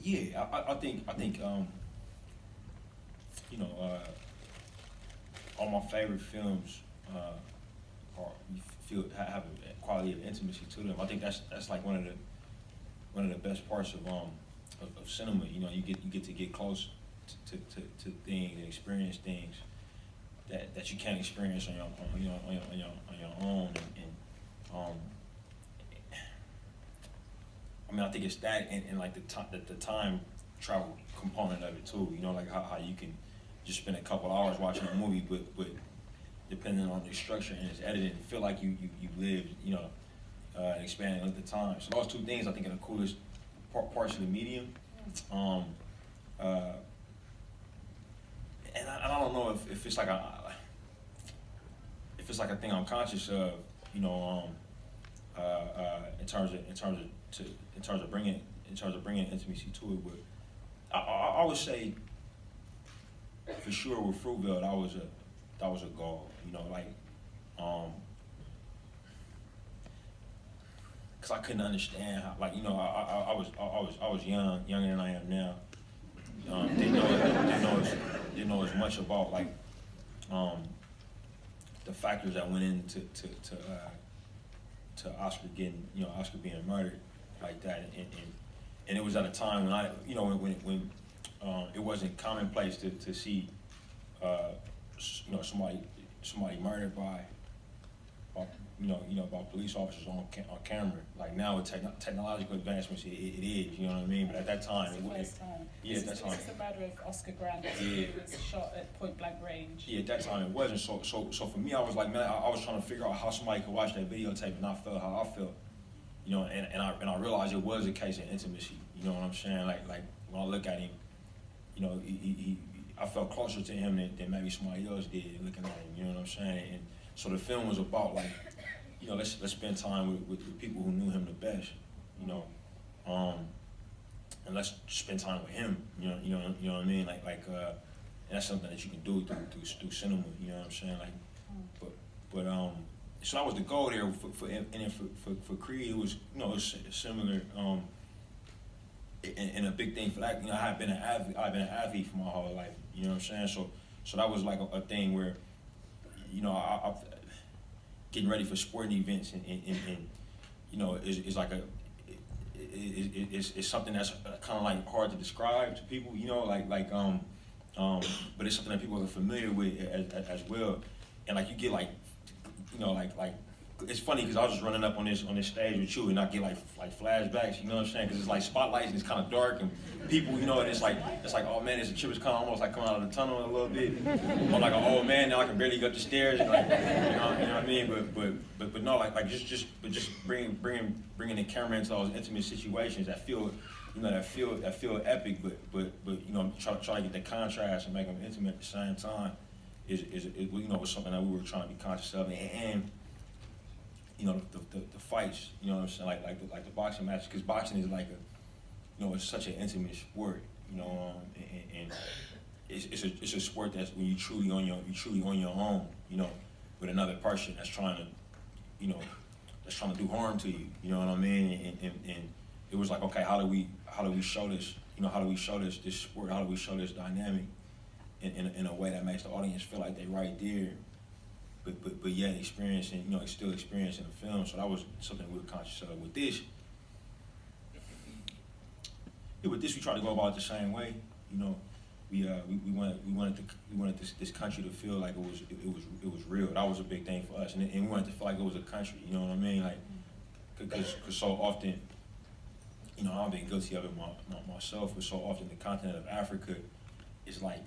Yeah, I think you know, all my favorite films are you feel have a quality of intimacy to them. I think that's like one of the best parts of cinema. You know, you get to get close to things and experience things that you can't experience on your own. And um, I mean, I think it's that and like the time travel component of it too. You know, like how you can just spend a couple hours watching a movie, but depending on the structure and its editing, feel like you lived, you know, and expanding at the time. So those two things I think are the coolest parts of the medium. And I don't know if it's like a thing I'm conscious of, you know, in terms of bringing intimacy to it. But I would say for sure with Fruitvale that was a goal, you know, like because I couldn't understand how, like, you know, I was younger than I am now. Didn't know as much about like the factors that went into to Oscar being murdered like that, and it was at a time when when it wasn't commonplace to see somebody murdered by by police officers on camera. Like now with technological advancements, it is, you know what I mean. But at that time, it's the first time. Yeah, at that time. This is the murder of Oscar Grant, who was shot at point blank range. Yeah, at that time it wasn't. So for me, I was like, man, I was trying to figure out how somebody could watch that videotape and not feel how I felt, you know. And I realized it was a case of intimacy. You know what I'm saying? Like when I look at him, you know, I felt closer to him than maybe somebody else did looking at him. You know what I'm saying? And so the film was about like, you know, let's spend time with people who knew him the best, you know, and let's spend time with him. You know what I mean? Like and that's something that you can do through cinema. You know what I'm saying? Like, but so that was the goal there for Creed. It was, you know, it was similar. And a big thing for that, you know, I've been an athlete for my whole life. You know what I'm saying? So that was like a thing where, you know, I getting ready for sporting events and you know, is like it's something that's kind of like hard to describe to people. You know, but it's something that people are familiar with as well. And like you get like, you know, like it's funny because I was just running up on this stage with you, and I get like flashbacks. You know what I'm saying? Because it's like spotlights and it's kind of dark, and people, you know, and it's like oh man, it's a chip is kind of almost like coming out of the tunnel a little bit. I'm like, oh man, now I can barely go up the stairs, and like, you know what I mean? But no, like just bringing the camera into those intimate situations that feel, you know, that feel epic, but you know, try to get the contrast and make them intimate at the same time is you know, was something that we were trying to be conscious of, and you know, the fights, you know what I'm saying, like the boxing matches, because boxing is like you know, it's such an intimate sport, you know, and it's a sport that's when you truly on your own, you know, with another person that's trying to do harm to you, you know what I mean, and it was like, okay, how do we show this, you know, how do we show this sport, how do we show this dynamic in a way that makes the audience feel like they right there, but yet experiencing, you know, still experiencing the film. So that was something we were conscious of. With this, we tried to go about it the same way. You know, we wanted this country to feel like it was real. That was a big thing for us, and we wanted to feel like it was a country. You know what I mean? Like, because so often, you know, I've been guilty of it myself, but so often the continent of Africa is like,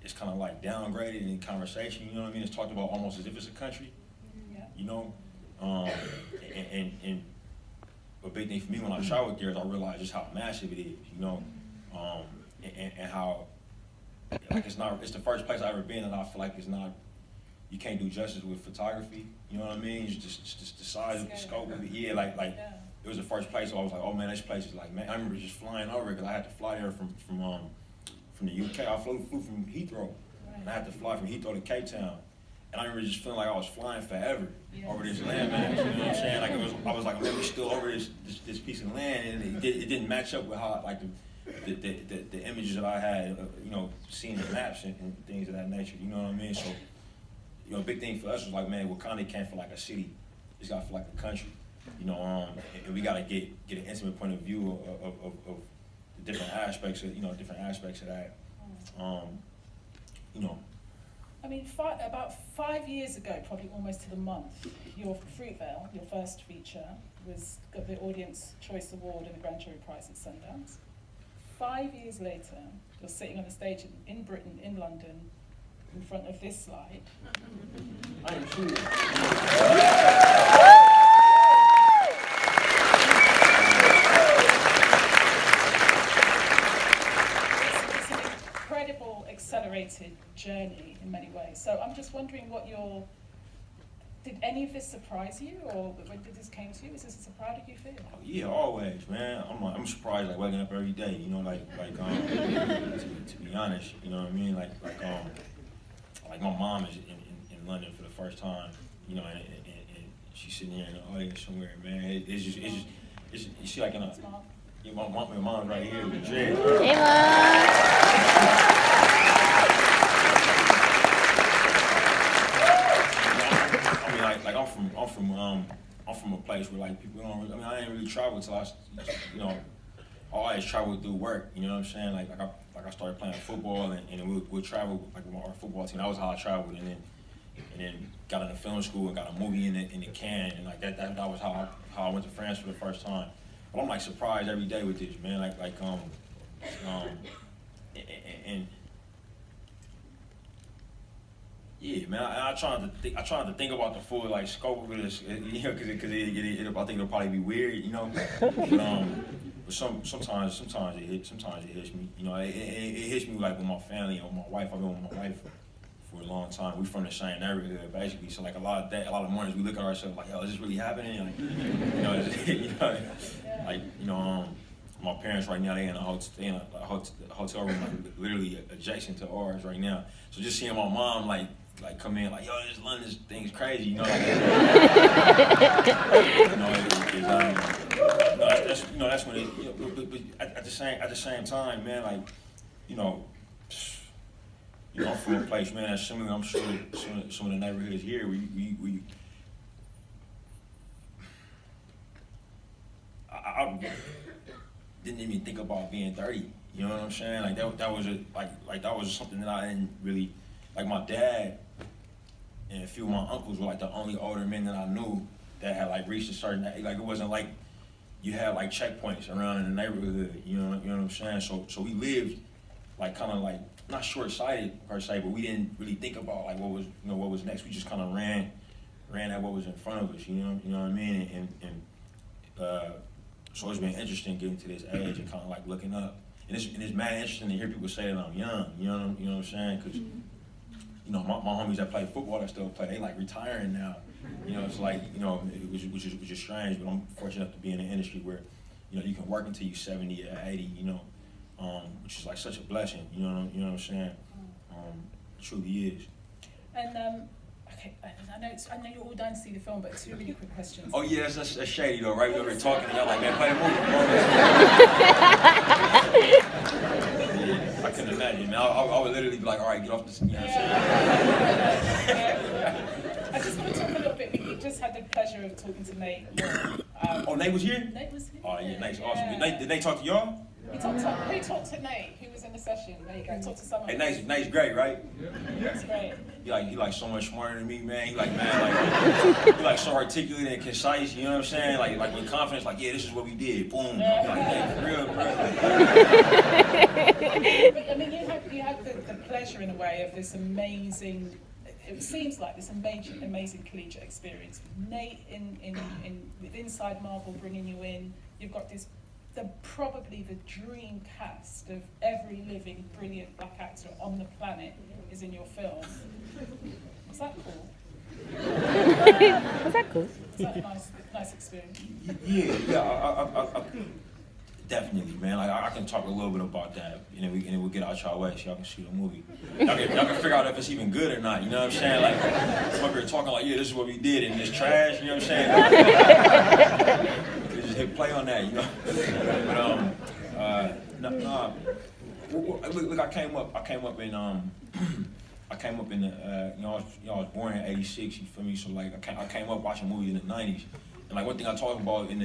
it's kind of like downgraded in conversation, you know what I mean? It's talked about almost as if it's a country, you know? And a big thing for me when I traveled there is I realized just how massive it is, you know? And how, like, it's the first place I've ever been, and I feel like you can't do justice with photography, you know what I mean? It's just the size of the scope of it. Yeah, like it was the first place where I was like, oh man, this place is like, man, I remember just flying over it because I had to fly there from the UK. I flew from Heathrow, and I had to fly from Heathrow to Cape Town. And I remember just feeling like I was flying forever over this land, man. You know what I'm saying? Like I was like, man, we're still over this piece piece of land, and it didn't match up with how like the images that I had, you know, seeing the maps and things of that nature. You know what I mean? So, you know, a big thing for us was like, man, Wakanda can't feel like a city. It's got to feel like a country. You know, and we got to get an intimate point of view of the different aspects of, you know, different aspects of that. You know. I mean, about 5 years ago, probably almost to the month, your Fruitvale, your first feature, got the Audience Choice Award and the Grand Jury Prize at Sundance. 5 years later, you're sitting on a stage in Britain, in London, in front of this slide. I am sure. It's an incredible, accelerated journey in many ways. So I'm just wondering did any of this surprise you, or when did this came to you? Is this a surprise you feel? Oh, yeah, always, man. I'm surprised, like waking up every day. You know, like to be honest, you know what I mean? Like my mom is in London for the first time. You know, and she's sitting here in the audience somewhere, man. It's just you see, like in a. Yeah, my mom's right here with the dreads. Hey, Mom. I'm from a place where like people don't. I didn't really travel till I always traveled through work. You know what I'm saying? Like I started playing football and we'll travel like with our football team. That was how I traveled, and then got into film school and got a movie in the can, and like that was how I went to France for the first time. But I'm like surprised every day with this, man. And yeah, man. I tried to think about the full like scope of this, you know, because I think it'll probably be weird, you know. But sometimes it hits me. You know, it hits me like with my family or my wife. I've been with my wife for a long time. We're from the same neighborhood, basically. So like a lot of mornings we look at ourselves like, yo, is this really happening? Like, my parents right now, they in a hotel room like literally adjacent to ours right now. So just seeing my mom like come in like, yo, this London thing's crazy, you know. Like, that's when it. You know, but at the same time, man, like, you know, I'm from a place, man, that's similar. I'm sure some of the neighborhoods here, we I didn't even think about being 30. You know what I'm saying? Like that was something that I didn't really like. My dad and a few of my uncles were like the only older men that I knew that had like reached a certain age. Like it wasn't like you had like checkpoints around in the neighborhood. You know what I'm saying? So we lived like kind of like not short-sighted per se, but we didn't really think about like what was next. We just kind of ran at what was in front of us. You know what I mean? So it's been interesting getting to this age and kind of like looking up. And it's mad interesting to hear people say that I'm young. You know what I'm saying? Because you know my homies that play football that still play, they like retiring now. You know, it's like, you know, which is strange. But I'm fortunate enough to be in an industry where, you know, you can work until you're 70 or 80. You know, which is like such a blessing. You know what I'm saying? It truly is. And okay, I know you're all dying to see the film, but 2 really quick questions. Oh yeah, that's shady though, right? We over here talking and y'all like, man, play the movie. Yeah, I couldn't imagine. I would literally be like, all right, get off this. You know what I'm saying? I just want to talk a little bit. We just had the pleasure of talking to Nate. Oh, Nate was here? Nate was here. Oh yeah, Nate's awesome. Did Nate talk to y'all? Who talked to Nate? Who was in the session? There you go. Talk to someone. Hey, Nate's great, right? That's great. He like so much smarter than me, man. He like so articulate and concise. You know what I'm saying? Like with confidence. Like, yeah, this is what we did. Boom. Like, hey, for real, bro. But I mean, you had the pleasure in a way of this amazing. It seems like this amazing collegiate experience. Nate with Inside Marvel bringing you in. You've got probably the dream cast of every living brilliant black actor on the planet is in your film. Was that cool? Was that cool? Was that a nice experience? Yeah. Definitely, man. Like I can talk a little bit about that, and then we'll get out y'all way so y'all can see the movie. Y'all can figure out if it's even good or not. You know what I'm saying? Like I'm up here talking like, yeah, this is what we did, and it's trash. You know what I'm saying? hit play on that, you know. But look, I came up in the you know, I was born in '86. You feel me? So like I came up watching movies in the '90s, and like one thing I talk about in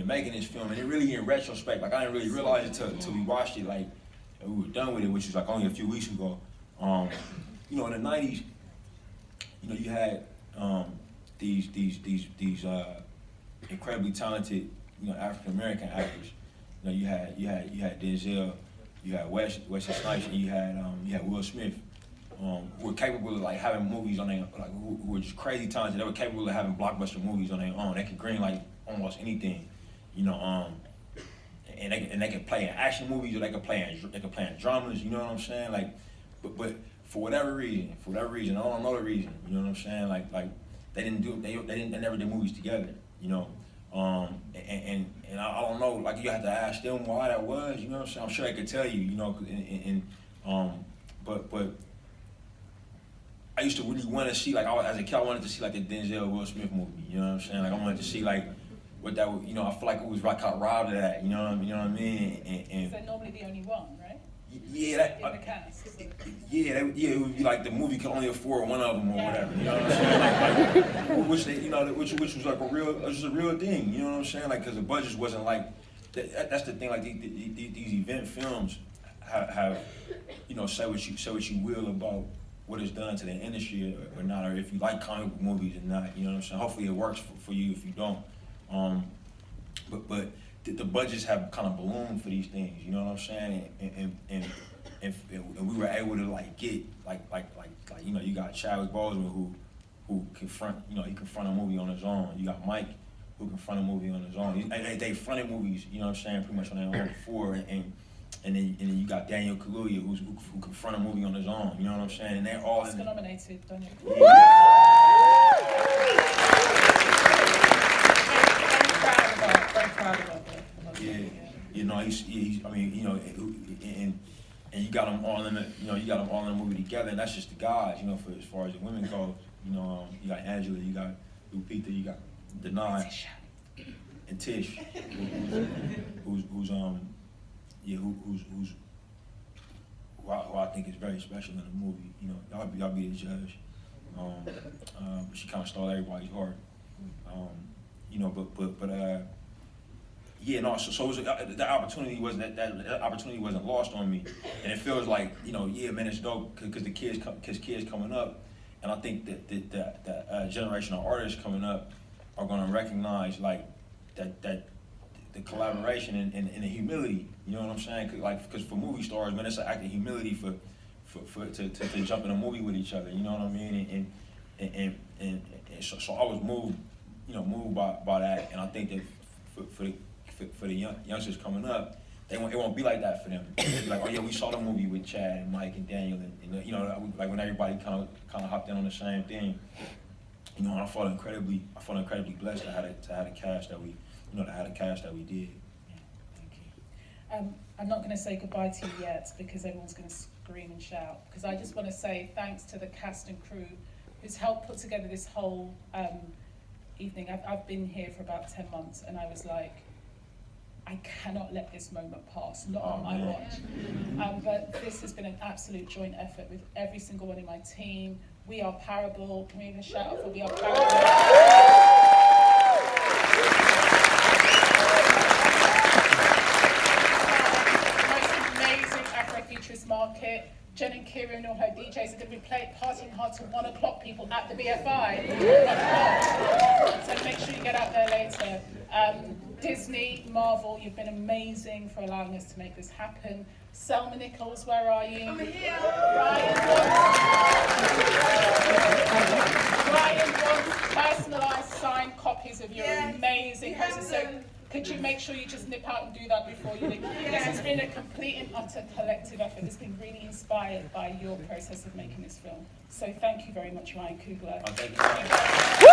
making this film, and it really in retrospect, like I didn't really realize it till we watched it, like and we were done with it, which was like only a few weeks ago. You know, in the '90s, you know, you had these incredibly talented, you know, African American actors. You know, you had Denzel, you had Wesley Snipes, and you had Will Smith, who were capable of like having movies on their like who were just crazy talented. They were capable of having blockbuster movies on their own. They could green like almost anything, you know. And they could play in action movies, or they could play in dramas. You know what I'm saying? Like, but for whatever reason, I don't know the reason. You know what I'm saying? Like they never did movies together. You know. And I don't know, like you have to ask them why that was, you know what I'm saying? I'm sure they could tell you, you know, but I used to really want to see, like, as a kid, I wanted to see like the Denzel Will Smith movie, you know what I'm saying? Like I wanted to see like what that would, you know, I feel like it was like kind of robbed of that, you know what I mean? Is that normally the only one, right? Yeah, in the cast. Yeah, it would be like the movie could only afford one of them or whatever. You know what I'm saying? Like which they, you know, which was like a real thing. You know what I'm saying? Like, because the budget wasn't like. That's the thing. Like these event films have, you know, say what you will about what it's done to the industry or not, or if you like comic book movies or not. You know what I'm saying? Hopefully it works for you. If you don't, but the budgets have kind of ballooned for these things, you know what I'm saying? And we were able to like get like you know, you got Chadwick Boseman who confront a movie on his own. You got Mike who confront a movie on his own. They fronted movies, you know what I'm saying, pretty much on their own before, and then you got Daniel Kaluuya who confront a movie on his own, you know what I'm saying? And they're all Oscar nominated, Daniel. Very proud of him. Yeah, you know, he's I mean, you know, and you got them all in the movie together, and that's just the guys, you know, for as far as the women go, you know, you got Angela, you got Lupita, you got Denai, and Tish, who I think is very special in the movie. You know, y'all be the judge. She kind of stole everybody's heart. You know, but yeah, no. So it was, that opportunity wasn't lost on me, and it feels like, you know, yeah, man, it's dope because kids coming up, and I think that the generation of artists coming up are going to recognize like that the collaboration and the humility. You know what I'm saying? Because for movie stars, man, it's an act of humility to jump in a movie with each other. You know what I mean? And so I was moved by that, and I think that for the youngsters coming up, it won't be like that for them. They'll be like, oh yeah, we saw the movie with Chad and Mike and Daniel, and you know, like when everybody kind of hopped in on the same thing. You know, and I felt incredibly blessed to have a cast that we did. Yeah, thank you. I'm not going to say goodbye to you yet because everyone's going to scream and shout. Because I just want to say thanks to the cast and crew who's helped put together this whole evening. I've been here for about 10 months, and I was like, I cannot let this moment pass, not on my watch. But this has been an absolute joint effort with every single one in my team. We are Parable. Can we even shout out for We Are Parable? Most amazing Afrofuturist market. Jen and Kira and all her DJs are going to be partying hard till 1 o'clock, people, at the BFI. So make sure you get out there later. Disney, Marvel, you've been amazing for allowing us to make this happen. Selma Nichols, where are you? I'm here. Ryan wants personalised signed copies of your amazing posters. So could you make sure you just nip out and do that before you leave? This has been a complete and utter collective effort. It's been really inspired by your process of making this film. So thank you very much, Ryan Coogler. Oh, thank you.